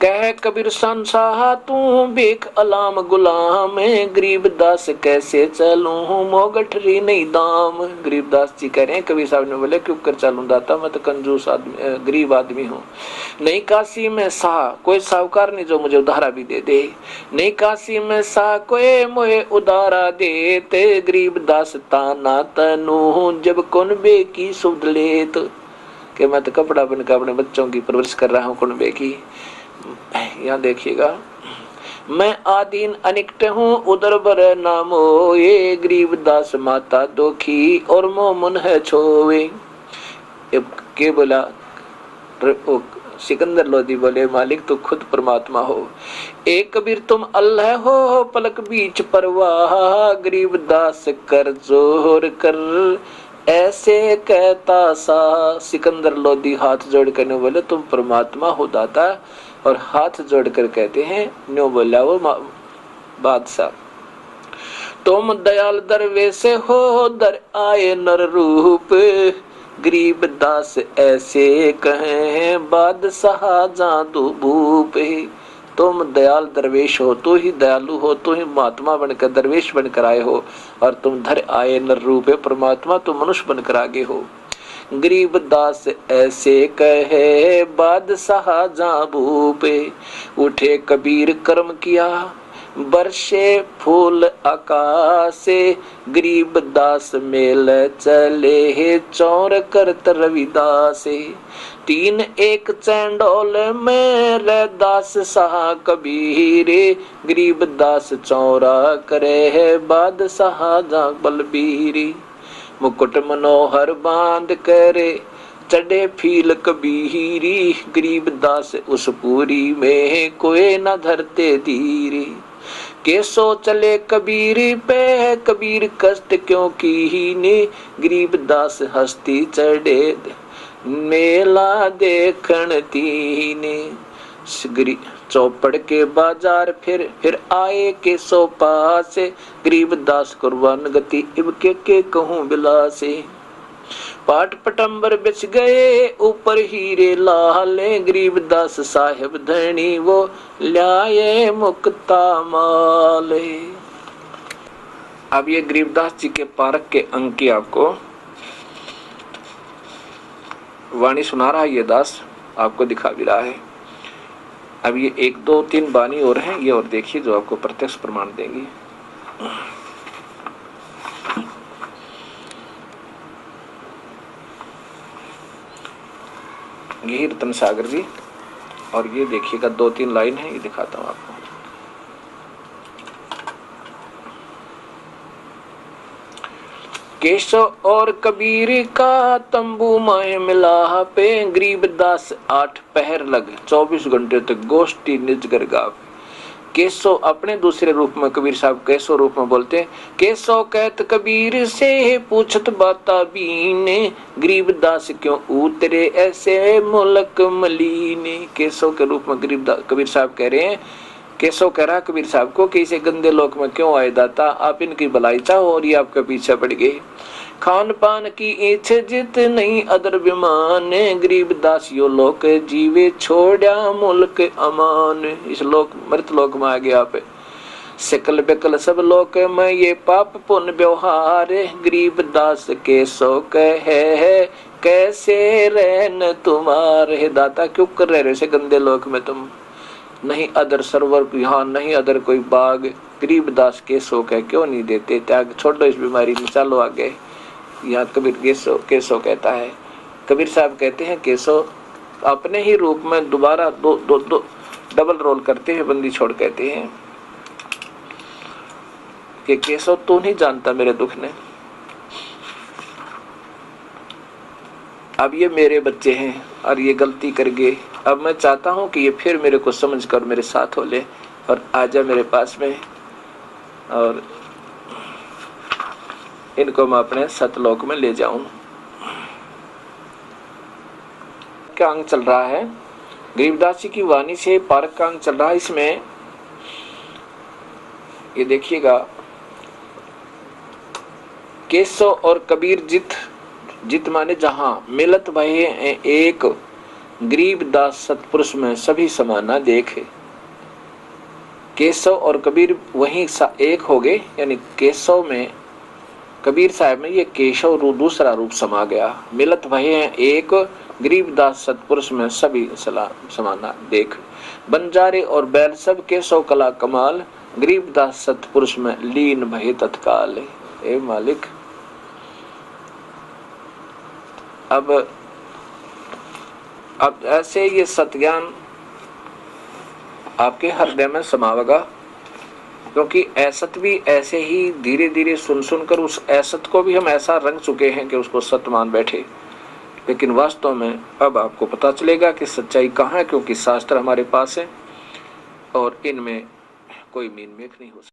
कह कबीर संसाहा तू बेख अलाम गुलाम, गरीबदास कैसे चलूं मोगठरी नहीं दाम। गरीबदास जी कह रहे हैं, कबीर साहब ने बोले क्यों कर चलूं दाता, मैं तो कंजूस आदमी गरीब आदमी हूँ। नहीं काशी में सा कोई साहूकार नहीं जो मुझे उधारा भी दे दे, नहीं काशी में सा कोई मुझे उधारा दे, ते गरीबदास ताना तनु जब कुनबे की सुध लेत। कि मैं तो कपड़ा बनकर अपने बच्चों की परवरिश कर रहा हूँ कुनबे की। यहाँ देखिएगा, मैं आदीन अनिकट हूँ उदर बर नामो, ये गरीबदास माता दोखी और मोमुन है छोवे। के बोला सिकंदर लोधी बोले मालिक तू खुद परमात्मा हो। एक कबीर तुम अल्लाह हो पलक बीच परवाह, गरीबदास कर जोर कर ऐसे कहता सा। सिकंदर लोधी हाथ जोड़ कर बोले तुम परमात्मा हो दाता, और हाथ जोड़कर कहते हैं न्यो बोला वो बादशाह, तुम दयाल दरवेश हो दर आए नर रूप, गरीबदास ऐसे कहे बादशाह जादू भूप। तुम दयाल दरवेश हो, तो ही दयालु हो, तो ही महात्मा बनकर दरवेश बनकर आए हो, और तुम धर आए नर रूप है परमात्मा, तुम मनुष्य बनकर आगे हो। गरीबदास ऐसे कहे बादशाह जा भूपे, उठे कबीर कर्म किया बरसे फूल आकाशे, गरीबदास मेल चले चौर करत रविदासे। तीन एक चंडोल में दास सहा कबीरे, गरीबदास चौरा करे है बादशाह जा बलबीरी। मुकुट मनोहर बांध करे चढ़े फील कबीरी, गरीबदास उस पूरी में कोई न धरते धीरे। कैसो चले कबीरी पे कबीर कष्ट क्यों कीने, गरीबदास हस्ती चढ़े मेला देखन तीने। चौपड़ के बाजार फिर आए के सो पासे, गरीबदास कुर्बान गति इब के कहूँ बिलासे। पाट पटंबर बिछ गए ऊपर हीरे लाले, गरीबदास साहेब धनी वो लाए मुक्ता माले। अब ये गरीबदास जी के पारक के अंक की आपको वाणी सुना रहा है ये दास, आपको दिखा भी रहा है। अब ये 1 2 3 बानी और हैं, ये और देखिए जो आपको प्रत्यक्ष प्रमाण देंगी। यही रतन सागर जी, और ये देखिएगा 2 3 लाइन है, ये दिखाता हूँ आपको। केशव और कबीर का तंबू माए मिला पे, गरीबदास 8 पहर लग 24 घंटे तक गोष्ठी निजगर गावे। केशव अपने दूसरे रूप में कबीर साहब केशव रूप में बोलते हैं। केशव कहत कबीर से पूछत बाता बीने, गरीबदास क्यों उतरे ऐसे मुलक मलीने। केशव के रूप में कबीर साहब कह रहे हैं, केशव कह रहा कबीर साहब को कि इसे गंदे लोक में क्यों आए दाता, आप इनकी भलाई चाहो और ये आपके पीछे पड़ गए। खान पान की इच्छा जित नहीं अदर विमान, गरीबदास यो लोक जीवे छोड़ा मुल्क अमान। इस लोक मृत लोक में आ गया आप, सकल बेकल सब लोक में ये पाप पुण्य व्यवहार, गरीबदास के सो कहे कैसे रहन तुम्हारे दाता, क्यों कर रहे से गंदे लोक में तुम, नहीं अदर सरोवर यहाँ नहीं अदर कोई बाग। गरीबदास के सो कह क्यों नहीं देते त्याग, छोड़ो इस बीमारी में चलो आगे। यहाँ कबीर केशव कहता है, कबीर साहब कहते हैं केशव अपने ही रूप में दोबारा दो डबल रोल करते हैं, बंदी छोड़ कहते हैं कि केशव तू नहीं जानता मेरे दुख ने, अब ये मेरे बच्चे हैं और ये गलती कर गए, अब मैं चाहता हूं कि ये फिर मेरे को समझ कर मेरे साथ हो ले और आजा मेरे पास में, और इनको मैं अपने सतलोक में ले जाऊं। क्या अंग चल रहा है, गरीबदास जी की वाणी से पारक का अंग चल रहा है। इसमें ये देखिएगा, केशव और कबीर जित माने जहां, मिलत भये एक गरीबदास सतपुरुष में सभी समाना देखे। केशव और कबीर वहीं एक हो गए, यानी केशव में कबीर साहब में ये केशव दूसरा रूप समा गया। मिलत भये हैं एक, गरीबदास सतपुरुष में सभी समाना देख। बंजारे और बैल सब केशव कला कमाल, गरीबदास सतपुरुष में लीन भये तत्काल। ए मालिक, अब ऐसे ये सत्ज्ञान आपके हृदय में समावेगा, क्योंकि ऐसत भी ऐसे ही धीरे धीरे सुन सुनकर उस ऐसत को भी हम ऐसा रंग चुके हैं कि उसको सत्य मान बैठे। लेकिन वास्तव में अब आपको पता चलेगा कि सच्चाई कहाँ है, क्योंकि शास्त्र हमारे पास है और इनमें कोई मीन मेख नहीं हो सकता।